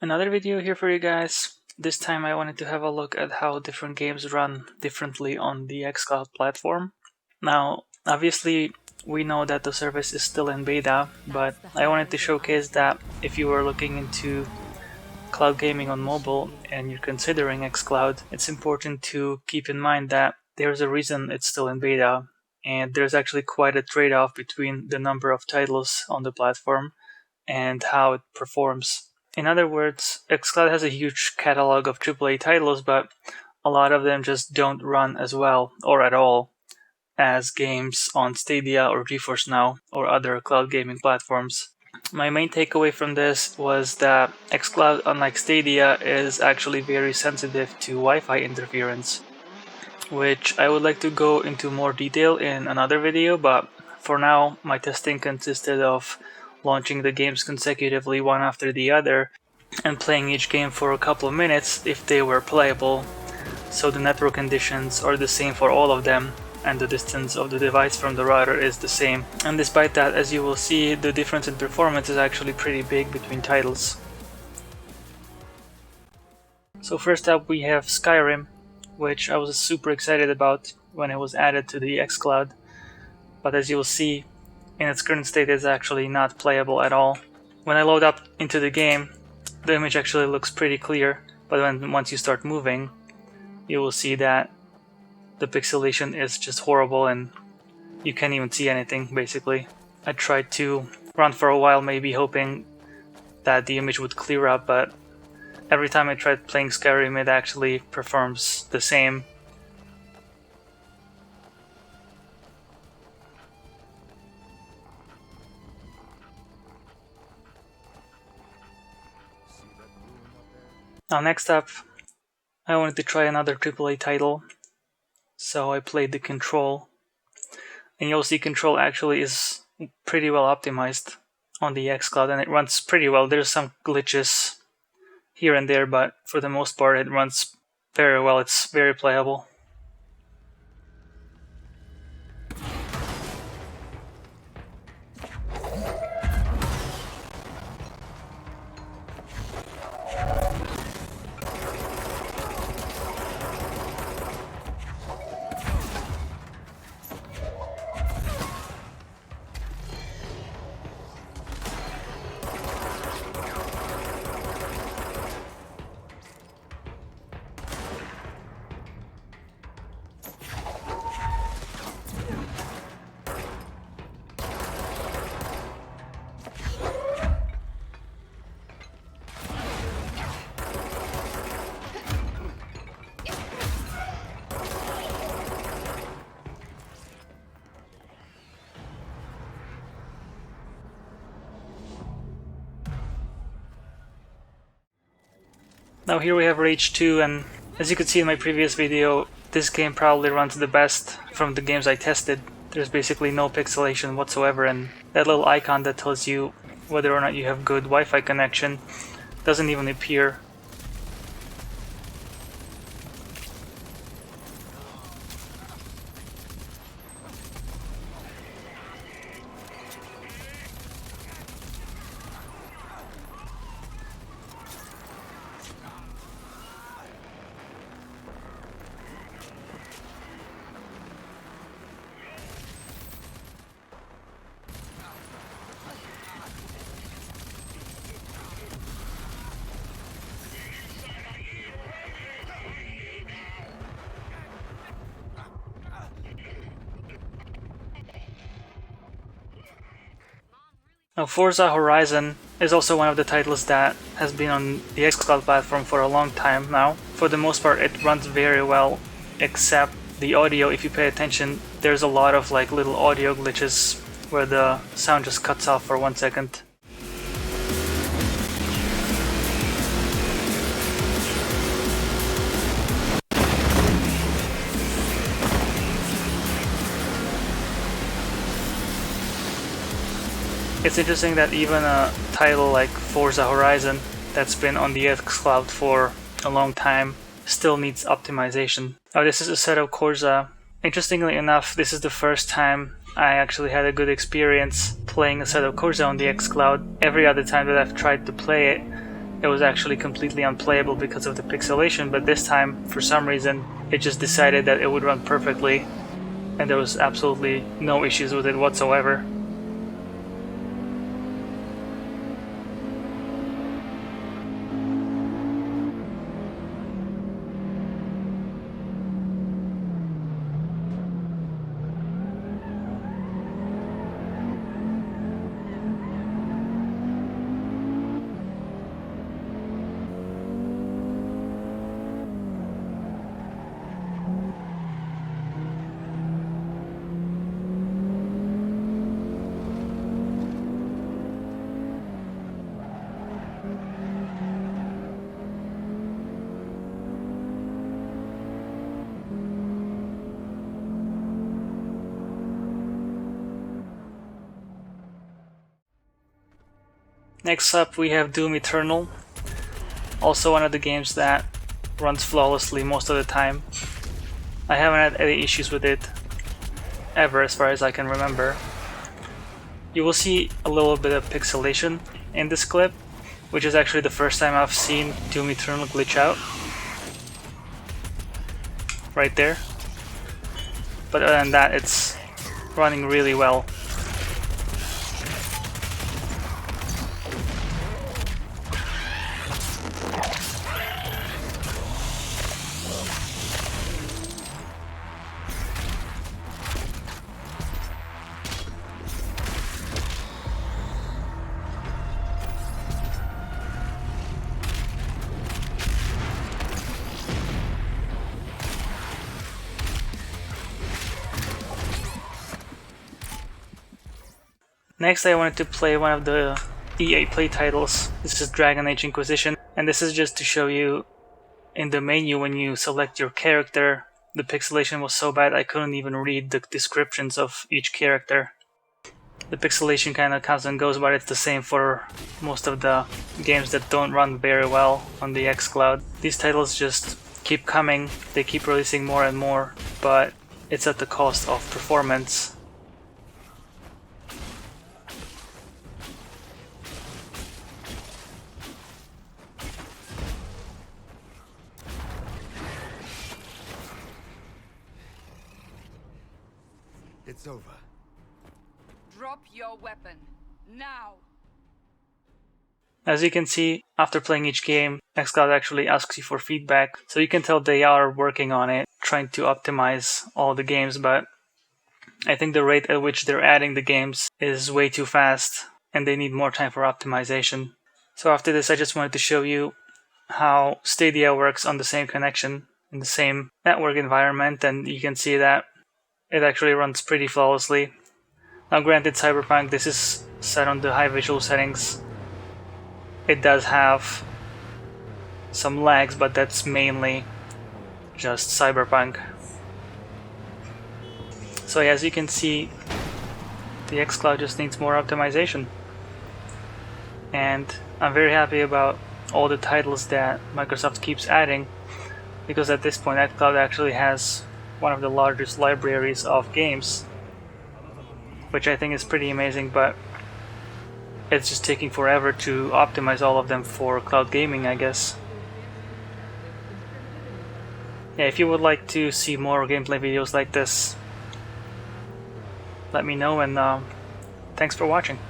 Another video here for you guys. This time I wanted to have a look at how different games run differently on the xCloud platform. Now, obviously, we know that the service is still in beta, but I wanted to showcase that if you are looking into cloud gaming on mobile and you're considering xCloud, it's important to keep in mind that there's a reason it's still in beta, and there's actually quite a trade-off between the number of titles on the platform and how it performs. In other words, xCloud has a huge catalog of AAA titles, but a lot of them just don't run as well or at all as games on Stadia or GeForce Now or other cloud gaming platforms. My main takeaway from this was that xCloud, unlike Stadia, is actually very sensitive to Wi-Fi interference, which I would like to go into more detail in another video, but for now, my testing consisted of launching the games consecutively one after the other and playing each game for a couple of minutes if they were playable, so the network conditions are the same for all of them and the distance of the device from the router is the same. And despite that, as you will see, the difference in performance is actually pretty big between titles. So first up we have Skyrim, which I was super excited about when it was added to the xCloud, but as you will see, in its current state is actually not playable at all. When I load up into the game, the image actually looks pretty clear, but once you start moving, you will see that the pixelation is just horrible and you can't even see anything, basically. I tried to run for a while, maybe hoping that the image would clear up, but every time I tried playing Skyrim, it actually performs the same. Now next up, I wanted to try another AAA title, so I played the Control, and you'll see Control actually is pretty well optimized on the xCloud and it runs pretty well. There's some glitches here and there, but for the most part it runs very well. It's very playable. Now here we have Rage 2, and as you could see in my previous video, this game probably runs the best from the games I tested. There's basically no pixelation whatsoever, and that little icon that tells you whether or not you have good Wi-Fi connection doesn't even appear. Now, Forza Horizon is also one of the titles that has been on the xCloud platform for a long time now. For the most part, it runs very well, except the audio. If you pay attention, there's a lot of like little audio glitches where the sound just cuts off for 1 second. It's interesting that even a title like Forza Horizon that's been on the xCloud for a long time still needs optimization. Now this is Assetto Corsa. Interestingly enough, this is the first time I actually had a good experience playing Assetto Corsa on the xCloud. Every other time that I've tried to play it, it was actually completely unplayable because of the pixelation, but this time, for some reason, it just decided that it would run perfectly, and there was absolutely no issues with it whatsoever. Next up we have Doom Eternal, also one of the games that runs flawlessly most of the time. I haven't had any issues with it ever as far as I can remember. You will see a little bit of pixelation in this clip, which is actually the first time I've seen Doom Eternal glitch out. Right there. But other than that, it's running really well. Next I wanted to play one of the EA Play titles. This is Dragon Age Inquisition, and this is just to show you in the menu when you select your character, the pixelation was so bad I couldn't even read the descriptions of each character. The pixelation kind of comes and goes, but it's the same for most of the games that don't run very well on the xCloud. These titles just keep coming, they keep releasing more and more, but it's at the cost of performance. It's over. Drop your weapon, now! As you can see, after playing each game, xCloud actually asks you for feedback, so you can tell they are working on it, trying to optimize all the games, but I think the rate at which they're adding the games is way too fast, and they need more time for optimization. So after this, I just wanted to show you how Stadia works on the same connection, in the same network environment, and you can see that it actually runs pretty flawlessly. Now granted, Cyberpunk, this is set on the high visual settings. It does have some lags, but that's mainly just Cyberpunk. So yeah, as you can see, the xCloud just needs more optimization. And I'm very happy about all the titles that Microsoft keeps adding, because at this point xCloud actually has one of the largest libraries of games, which I think is pretty amazing, but it's just taking forever to optimize all of them for cloud gaming, I guess. Yeah, if you would like to see more gameplay videos like this, let me know, and thanks for watching.